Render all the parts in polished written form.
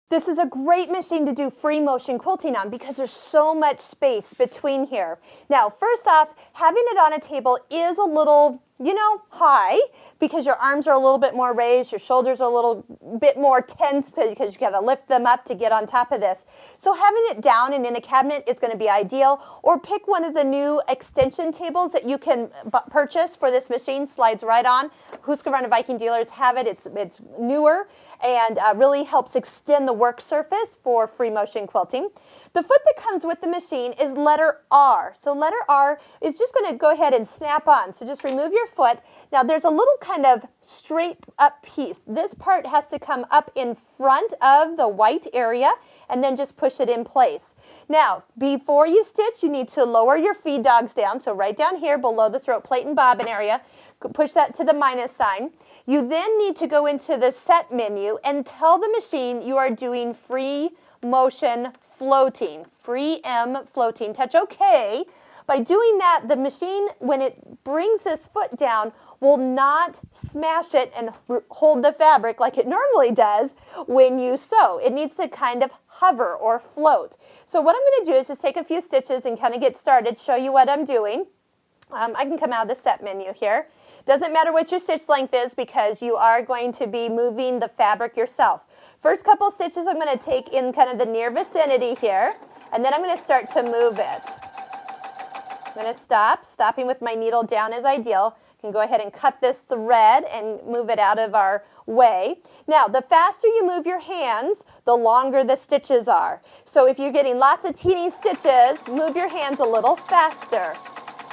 This is a great machine to do free motion quilting on because there's so much space between here. Now, first off, having it on a table is a little, high because your arms are a little bit more raised, your shoulders are a little bit more tense because you got to lift them up to get on top of this. So having it down and in a cabinet is going to be ideal, or pick one of the new extension tables that you can purchase for this machine. Slides right on. Husqvarna Viking dealers have it. It's newer and really helps extend the work surface for free motion quilting. The foot that comes with the machine is letter R. So letter R is just going to go ahead and snap on. So just remove your foot. Now there's a little kind of straight up piece. This part has to come up in front of the white area and then just push it in place. Now, before you stitch, you need to lower your feed dogs down. So right down here below the throat plate and bobbin area, push that to the minus sign. You then need to go into the set menu and tell the machine you are doing free motion floating, free M floating. Touch OK. By doing that, the machine, when it brings this foot down, will not smash it and hold the fabric like it normally does when you sew. It needs to kind of hover or float. So what I'm going to do is just take a few stitches and kind of get started, show you what I'm doing. I can come out of the set menu here. Doesn't matter what your stitch length is because you are going to be moving the fabric yourself. First couple stitches I'm going to take in kind of the near vicinity here, and then I'm going to start to move it. I'm going to stop. Stopping with my needle down is ideal. I can go ahead and cut this thread and move it out of our way. Now, the faster you move your hands, the longer the stitches are. So if you're getting lots of teeny stitches, move your hands a little faster.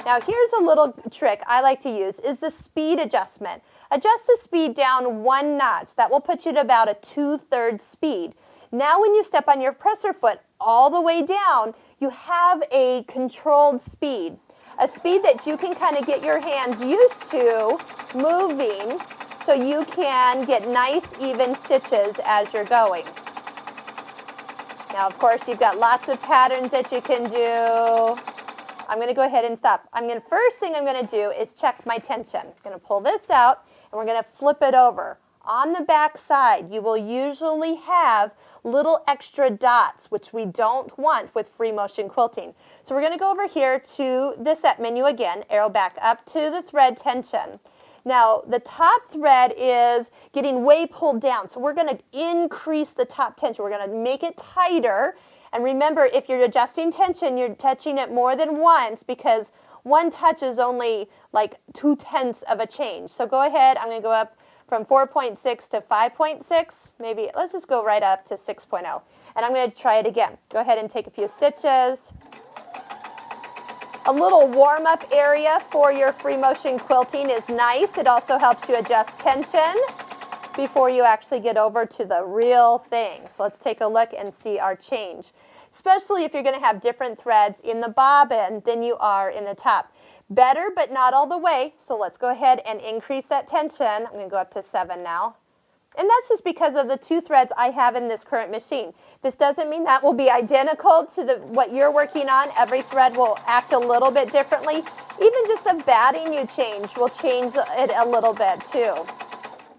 Now, here's a little trick I like to use is the speed adjustment. Adjust the speed down 1 notch. That will put you to about a 2/3 speed. Now, when you step on your presser foot all the way down, you have a controlled speed, a speed that you can kind of get your hands used to moving so you can get nice, even stitches as you're going. Now, of course, you've got lots of patterns that you can do. I'm going to go ahead and stop. First thing I'm going to do is check my tension. I'm going to pull this out, and we're going to flip it over. On the back side, you will usually have little extra dots, which we don't want with free motion quilting. So we're going to go over here to the set menu again, arrow back up to the thread tension. Now, the top thread is getting way pulled down, so we're going to increase the top tension. We're going to make it tighter. And remember, if you're adjusting tension, you're touching it more than once because one touch is only like 2/10 of a change. So go ahead. I'm going to go up from 4.6 to 5.6. Maybe let's just go right up to 6.0. And I'm going to try it again. Go ahead and take a few stitches. A little warm-up area for your free motion quilting is nice. It also helps you adjust tension before you actually get over to the real thing. So let's take a look and see our change, especially if you're going to have different threads in the bobbin than you are in the top. Better, but not all the way. So let's go ahead and increase that tension. I'm going to go up to 7 now. And that's just because of the 2 threads I have in this current machine. This doesn't mean that will be identical to what you're working on. Every thread will act a little bit differently. Even just the batting you change will change it a little bit too.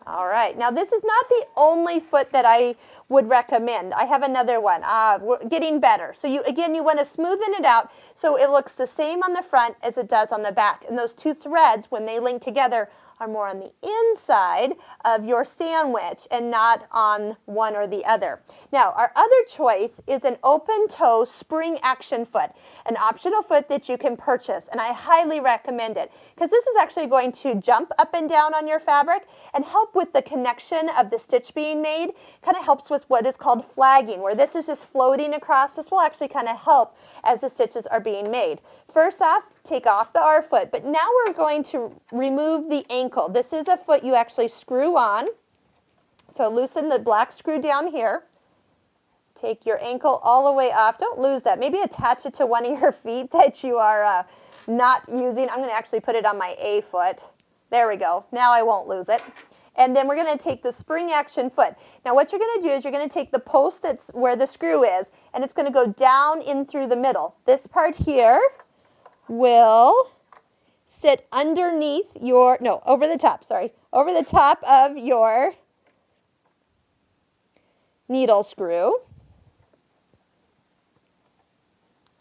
All right, now this is not the only foot that I would recommend. I have another one. We're getting better. So you want to smoothen it out so it looks the same on the front as it does on the back. And those 2 threads, when they link together, are more on the inside of your sandwich and not on one or the other. Now, our other choice is an open toe spring action foot, an optional foot that you can purchase, and I highly recommend it because this is actually going to jump up and down on your fabric and help with the connection of the stitch being made. Kind of helps with what is called flagging, where this is just floating across. This will actually kind of help as the stitches are being made. First off, take off the R foot, but now we're going to remove the ankle. This is a foot you actually screw on. So loosen the black screw down here. Take your ankle all the way off. Don't lose that. Maybe attach it to one of your feet that you are not using. I'm going to actually put it on my A foot. There we go. Now I won't lose it. And then we're going to take the spring action foot. Now what you're going to do is you're going to take the post that's where the screw is, and it's going to go down in through the middle. This part here will sit underneath over the top of your needle screw.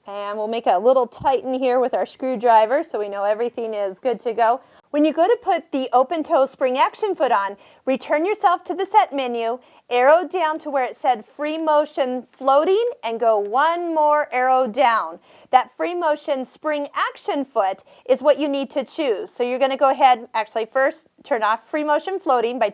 And we'll make a little tighten here with our screwdriver so we know everything is good to go. When you go to put the open toe spring action foot on, return yourself to the set menu, arrow down to where it said free motion floating, and go one more arrow down. That free motion spring action foot is what you need to choose. So you're going to go ahead, actually first turn off free motion floating by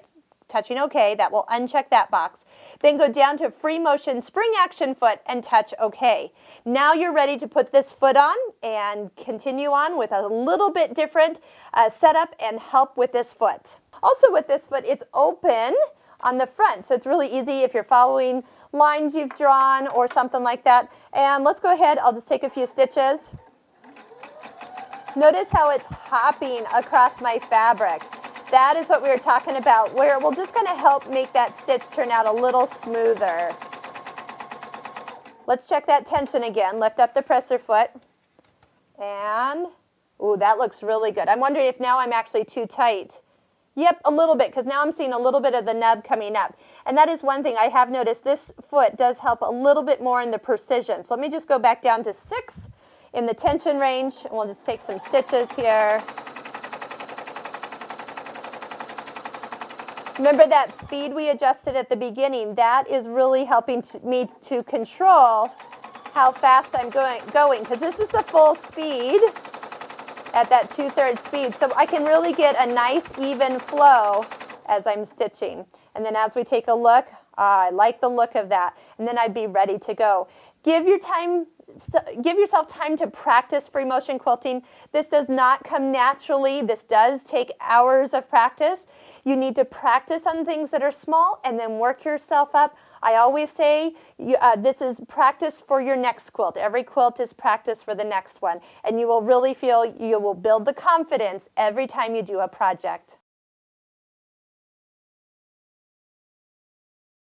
touching OK. That will uncheck that box. Then go down to free motion spring action foot and touch OK. Now you're ready to put this foot on and continue on with a little bit different setup and help with this foot. Also with this foot, it's open on the front, so it's really easy if you're following lines you've drawn or something like that. And let's go ahead, I'll just take a few stitches. Notice how it's hopping across my fabric. That is what we were talking about, where we're just going to help make that stitch turn out a little smoother. Let's check that tension again. Lift up the presser foot. And, ooh, that looks really good. I'm wondering if now I'm actually too tight. Yep, a little bit, because now I'm seeing a little bit of the nub coming up. And that is one thing I have noticed. This foot does help a little bit more in the precision. So let me just go back down to 6 in the tension range, and we'll just take some stitches here. Remember that speed we adjusted at the beginning? That is really helping me to control how fast I'm going, because this is the full speed at that 2/3 speed. So I can really get a nice even flow as I'm stitching. And then as we take a look, I like the look of that. And then I'd be ready to go. Give yourself time to practice free motion quilting. This does not come naturally. This does take hours of practice. You need to practice on things that are small and then work yourself up. I always say this is practice for your next quilt. Every quilt is practice for the next one. And you will really feel you will build the confidence every time you do a project.